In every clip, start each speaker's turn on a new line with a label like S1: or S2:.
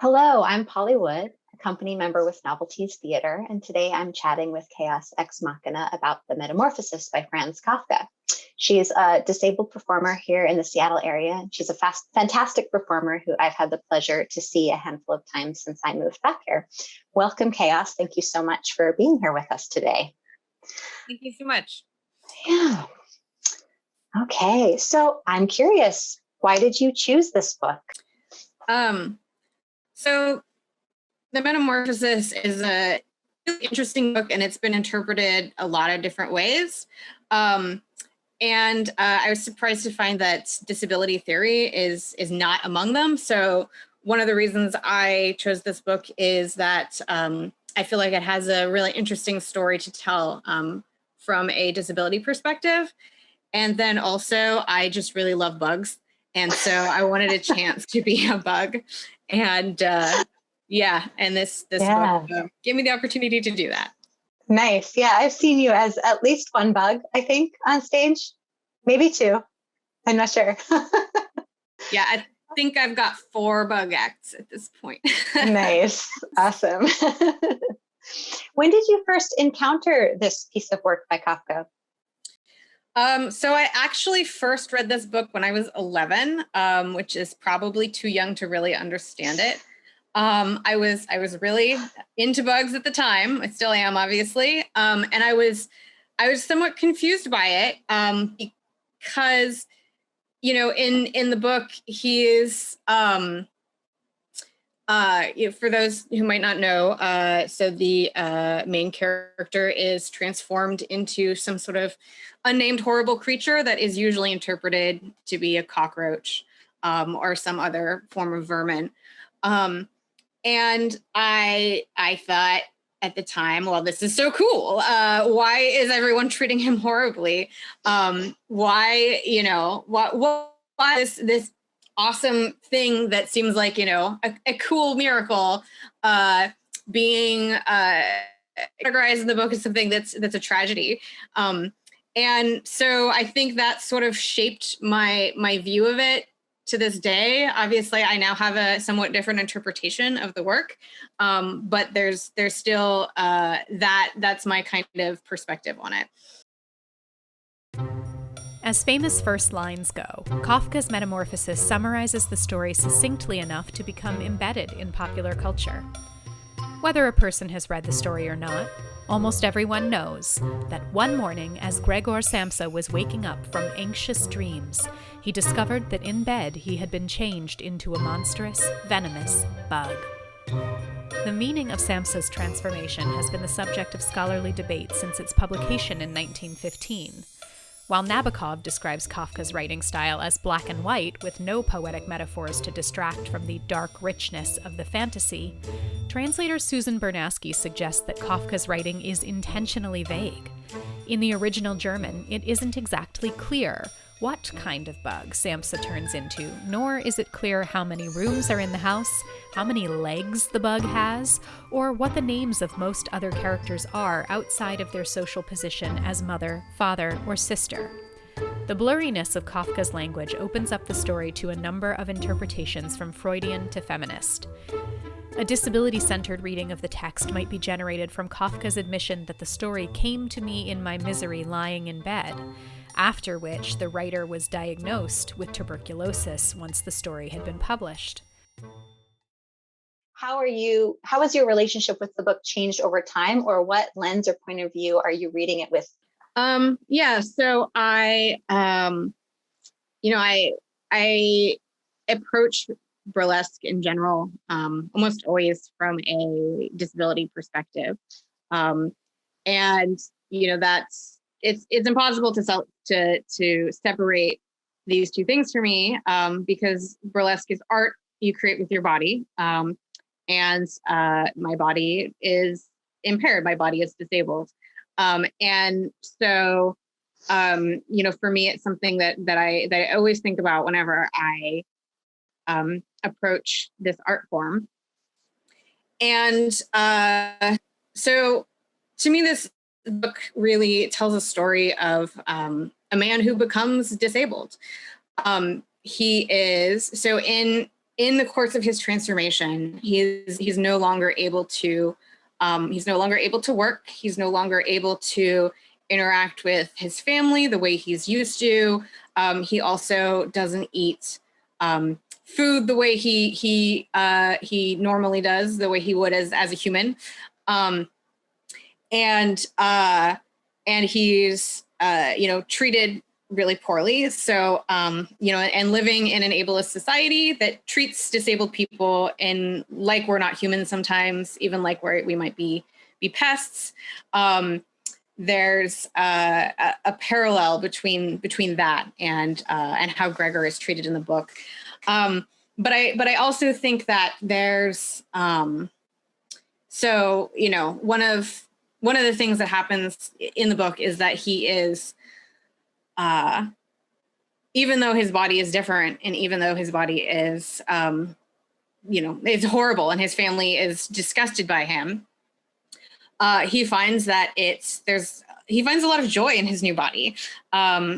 S1: Hello, I'm Polly Wood, a company member with Novelties Theater, and today I'm chatting with Chaos Ex Machina about The Metamorphosis by Franz Kafka. She's a disabled performer here in the Seattle area, and she's a fantastic performer who I've had the pleasure to see a handful of times since I moved back here. Welcome, Chaos. Thank you so much for being here with us today.
S2: Thank you so much.
S1: Yeah. Okay, so I'm curious, why did you choose this book?
S2: So The Metamorphosis is a really interesting book, and it's been interpreted a lot of different ways. And I was surprised to find that disability theory is not among them. So one of the reasons I chose this book is that I feel like it has a really interesting story to tell from a disability perspective. And then also, I just really love bugs. And so I wanted a chance to be a bug. And and this book gave me the opportunity to do that.
S1: Nice. Yeah, I've seen you as at least one bug, I think, on stage. Maybe two. I'm not sure.
S2: Yeah, I think I've got 4 bug acts at this point.
S1: Nice. Awesome. When did you first encounter this piece of work by Kafka?
S2: So I actually first read this book when I was 11, which is probably too young to really understand it. I was really into bugs at the time. I still am, obviously. And I was somewhat confused by it because, you know, in the book, he is for those who might not know, so the main character is transformed into some sort of unnamed horrible creature that is usually interpreted to be a cockroach or some other form of vermin. And I thought at the time, well, this is so cool. Why is everyone treating him horribly? Why this awesome thing that seems like, a cool miracle being categorized in the book as something that's a tragedy. And so I think that sort of shaped my view of it to this day. Obviously, I now have a somewhat different interpretation of the work, but there's still that's my kind of perspective on it.
S3: As famous first lines go, Kafka's Metamorphosis summarizes the story succinctly enough to become embedded in popular culture. Whether a person has read the story or not, almost everyone knows that one morning, as Gregor Samsa was waking up from anxious dreams, he discovered that in bed he had been changed into a monstrous, venomous bug. The meaning of Samsa's transformation has been the subject of scholarly debate since its publication in 1915. While Nabokov describes Kafka's writing style as black and white, with no poetic metaphors to distract from the dark richness of the fantasy, translator Susan Bernasky suggests that Kafka's writing is intentionally vague. In the original German, it isn't exactly clear what kind of bug Samsa turns into, nor is it clear how many rooms are in the house, how many legs the bug has, or what the names of most other characters are outside of their social position as mother, father, or sister. The blurriness of Kafka's language opens up the story to a number of interpretations from Freudian to feminist. A disability-centered reading of the text might be generated from Kafka's admission that the story came to me in my misery lying in bed, after which the writer was diagnosed with tuberculosis once the story had been published.
S1: How has your relationship with the book changed over time, or what lens or point of view are you reading it with?
S2: So I approach burlesque in general almost always from a disability perspective. And that's it's impossible to separate these two things for me, because burlesque is art you create with your body, and my body is impaired, my body is disabled, and so for me it's something that I always think about whenever I approach this art form. And so to me, this book really tells a story of a man who becomes disabled. He is, so in in the course of his transformation, he's no longer able to work. He's no longer able to interact with his family the way he's used to. He also doesn't eat food the way he normally does, the way he would as a human. And he's treated really poorly. So, and living in an ableist society that treats disabled people in like we're not human sometimes, even like we might be pests. There's a parallel between that and how Gregor is treated in the book. But I also think that there's one of the things that happens in the book is that he is, even though his body is different and even though his body is, it's horrible and his family is disgusted by him, he finds that he finds a lot of joy in his new body.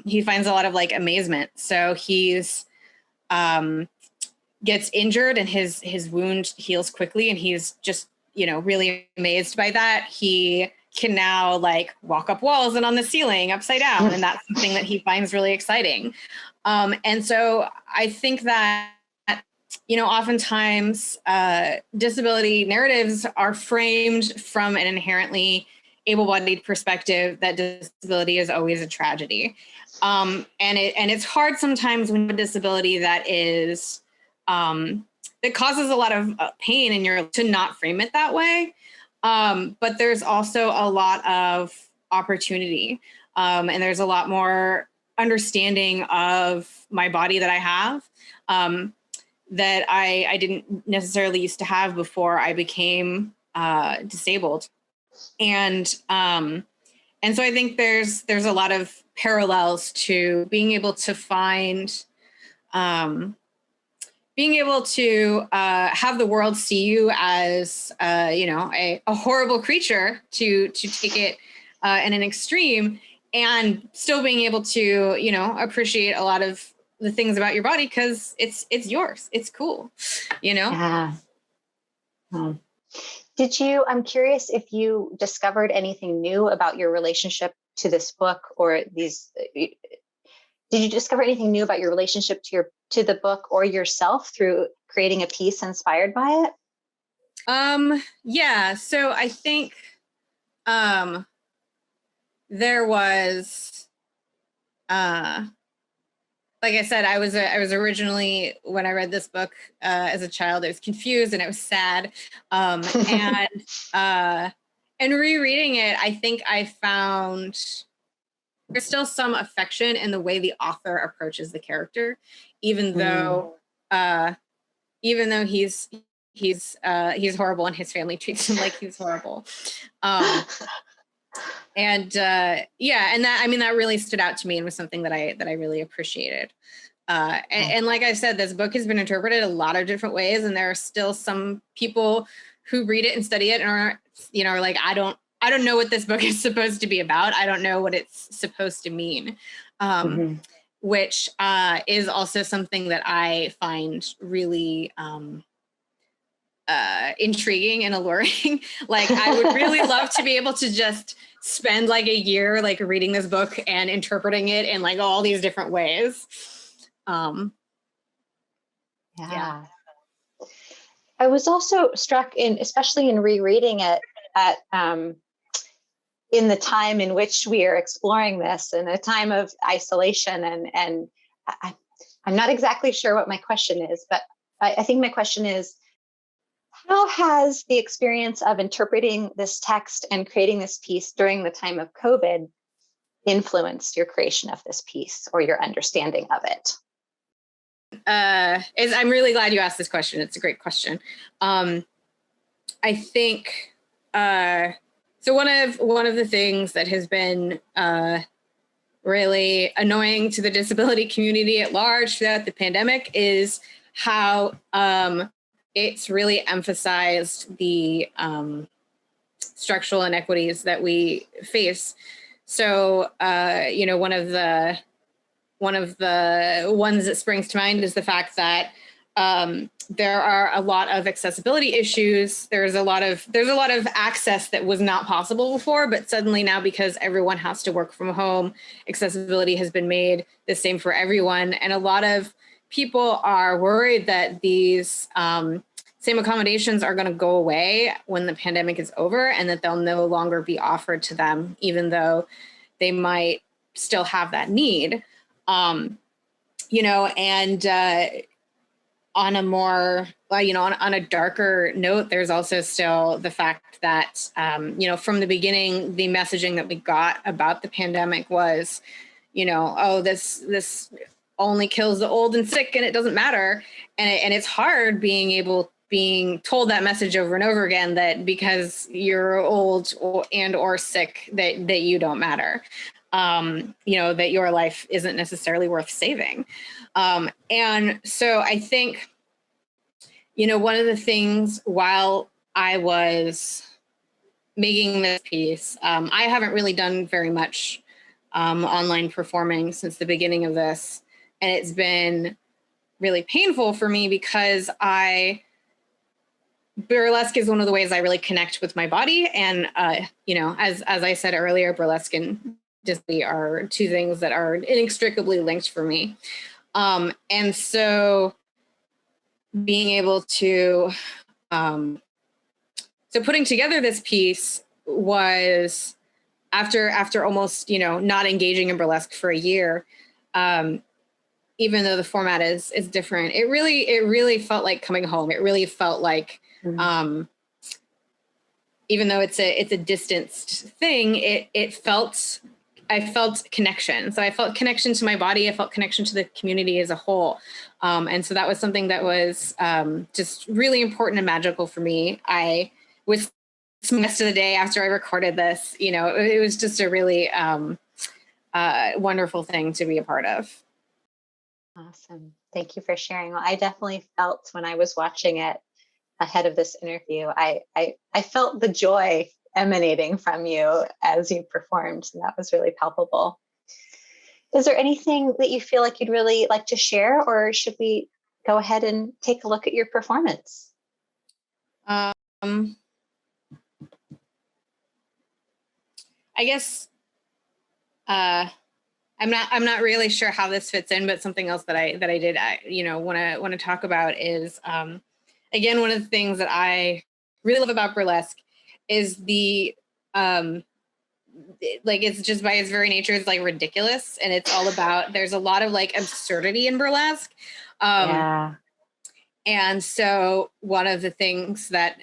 S2: He finds a lot of like amazement. So he's gets injured and his wound heals quickly, and he's just really amazed by that. He can now like walk up walls and on the ceiling upside down, and that's something that he finds really exciting. And so I think that oftentimes disability narratives are framed from an inherently able-bodied perspective that disability is always a tragedy. And it's hard sometimes when you have a disability that is that causes a lot of pain in your to not frame it that way. But there's also a lot of opportunity. And there's a lot more understanding of my body that I have that I didn't necessarily used to have before I became disabled. And so I think there's a lot of parallels to being able to find being able to have the world see you as, a horrible creature to take it in an extreme, and still being able to, appreciate a lot of the things about your body because it's yours. It's cool,
S1: Yeah. I'm curious if you discovered anything new about your relationship to this book or these. Did you discover anything new about your relationship to the book or yourself through creating a piece inspired by it?
S2: Yeah. So I think there was like I said, I was originally, when I read this book as a child, I was confused and it was sad. And rereading it, I think I found there's still some affection in the way the author approaches the character, even though he's horrible and his family treats him like he's horrible. And that really stood out to me and was something that I really appreciated. And like I said, this book has been interpreted a lot of different ways, and there are still some people who read it and study it and are like, I don't know what this book is supposed to be about. I don't know what it's supposed to mean, which is also something that I find really intriguing and alluring. Like, I would really love to be able to just spend like a year like reading this book and interpreting it in like all these different ways.
S1: Yeah. I was also struck especially in rereading it in the time in which we are exploring this, in a time of isolation, and I'm not exactly sure what my question is, but I think my question is, how has the experience of interpreting this text and creating this piece during the time of COVID influenced your creation of this piece or your understanding of it?
S2: I'm really glad you asked this question. It's a great question. I think so. One of the things that has been really annoying to the disability community at large throughout the pandemic is how it's really emphasized the structural inequities that we face. So, one of the ones that springs to mind is the fact that There are a lot of accessibility issues. There's a lot of access that was not possible before, but suddenly now, because everyone has to work from home, accessibility has been made the same for everyone. And a lot of people are worried that these same accommodations are going to go away when the pandemic is over, and that they'll no longer be offered to them, even though they might still have that need. On a more, on a darker note, there's also still the fact that, from the beginning, the messaging that we got about the pandemic was, this only kills the old and sick, and it doesn't matter. And it's hard being told that message over and over again, that because you're old or sick, that you don't matter. That your life isn't necessarily worth saving. And so I think, one of the things while I was making this piece, I haven't really done very much online performing since the beginning of this. And it's been really painful for me because burlesque is one of the ways I really connect with my body. And, as I said earlier, burlesque and Disney are two things that are inextricably linked for me. And so being able to, so putting together this piece was after almost, not engaging in burlesque for a year, even though the format is different, it really felt like coming home. It really felt like, even though it's a distanced thing, I felt connection. So I felt connection to my body. I felt connection to the community as a whole. And so that was something that was just really important and magical for me. I was the rest of the day after I recorded this, it was just a really wonderful thing to be a part of.
S1: Awesome. Thank you for sharing. Well, I definitely felt when I was watching it ahead of this interview, I felt the joy emanating from you as you performed. And that was really palpable. Is there anything that you feel like you'd really like to share, or should we go ahead and take a look at your performance?
S2: I guess I'm not really sure how this fits in, but something else that I did want to talk about is again, one of the things that I really love about burlesque is the it's just by its very nature, it's like ridiculous, and it's all about, there's a lot of like absurdity in burlesque. And so one of the things that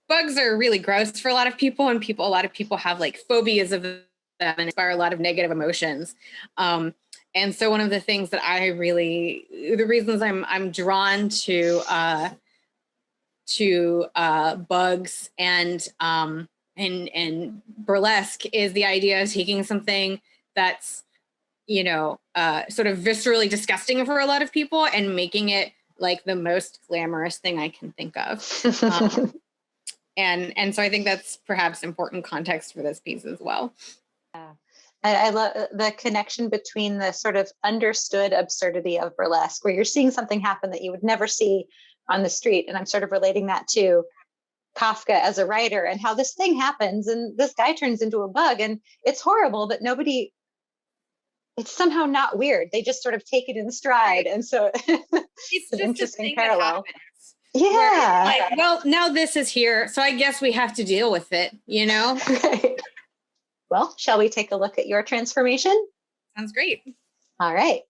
S2: bugs are really gross for a lot of people, and a lot of people have like phobias of them and inspire a lot of negative emotions. And so one of the things that the reasons I'm drawn to bugs and burlesque is the idea of taking something that's, sort of viscerally disgusting for a lot of people and making it like the most glamorous thing I can think of. And so I think that's perhaps important context for this piece as well.
S1: Yeah. I love the connection between the sort of understood absurdity of burlesque, where you're seeing something happen that you would never see on the street. And I'm sort of relating that to Kafka as a writer, and how this thing happens and this guy turns into a bug and it's horrible, but it's somehow not weird. They just sort of take it in stride. And so it's an interesting parallel. Yeah.
S2: Like, well, now this is here, so I guess we have to deal with it,
S1: Right. Well, shall we take a look at your transformation?
S2: Sounds great.
S1: All right.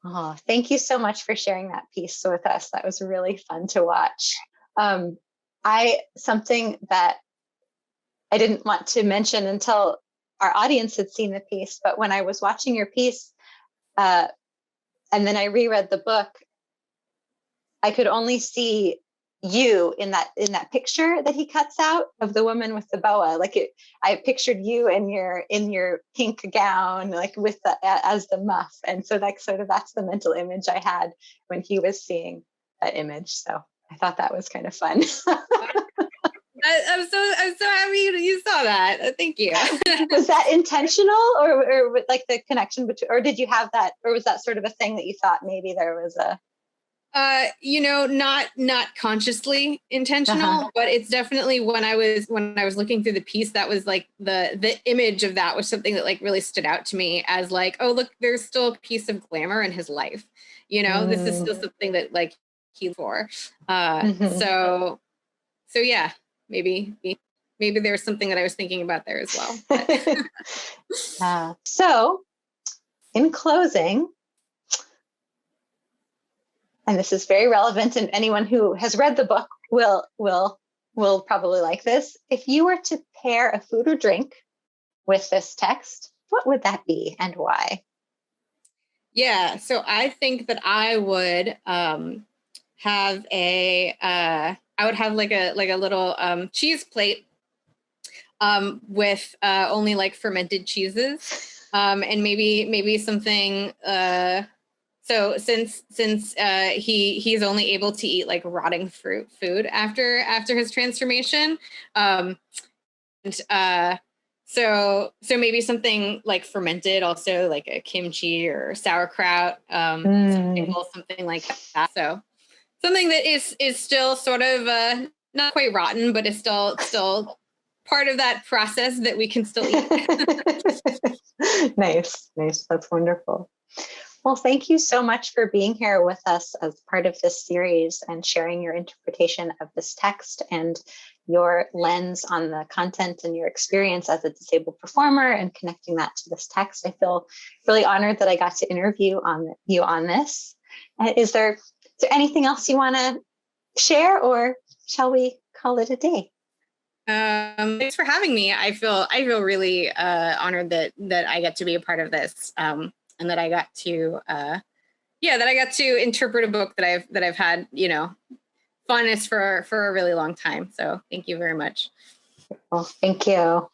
S1: Oh, thank you so much for sharing that piece with us. That was really fun to watch. Something that I didn't want to mention until our audience had seen the piece, but when I was watching your piece, and then I reread the book, I could only see you in that picture that he cuts out of the woman with the boa. I pictured you in your pink gown, like with as the muff, and so that's the mental image I had when he was seeing that image. So I thought that was kind of fun.
S2: I'm so happy you saw that. Thank you.
S1: Was that intentional, or like the connection between, or did you have that, or was that sort of a thing that you thought maybe there was a?
S2: Not consciously intentional, but it's definitely when I was looking through the piece, that was like the image of that was something that like really stood out to me as like, oh, look, there's still a piece of glamour in his life. This is still something that like he's for. So yeah, maybe there's something that I was thinking about there as well.
S1: So in closing, and this is very relevant, and anyone who has read the book will probably like this. If you were to pair a food or drink with this text, what would that be and why?
S2: Yeah, so I think that I would have like a little cheese plate with only like fermented cheeses, and maybe something. So since he's only able to eat like rotting food after his transformation, so maybe something like fermented, also like a kimchi or sauerkraut, something like that. So something that is still sort of not quite rotten, but is still part of that process that we can still eat.
S1: Nice. That's wonderful. Well, thank you so much for being here with us as part of this series and sharing your interpretation of this text and your lens on the content and your experience as a disabled performer and connecting that to this text. I feel really honored that I got to interview you on this. Is there anything else you want to share, or shall we call it a day?
S2: Thanks for having me. I feel really honored that I get to be a part of this. And that I got to, interpret a book that I've had, funness for a really long time. So thank you very much.
S1: Well, thank you.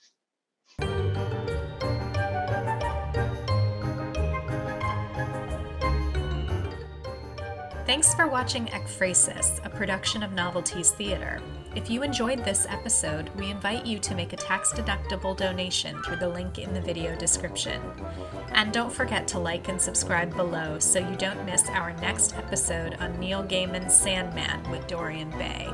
S3: Thanks for watching Ekphrasis, a production of Novelties Theater. If you enjoyed this episode, we invite you to make a tax-deductible donation through the link in the video description. And don't forget to like and subscribe below so you don't miss our next episode on Neil Gaiman's Sandman with Dorian Bay.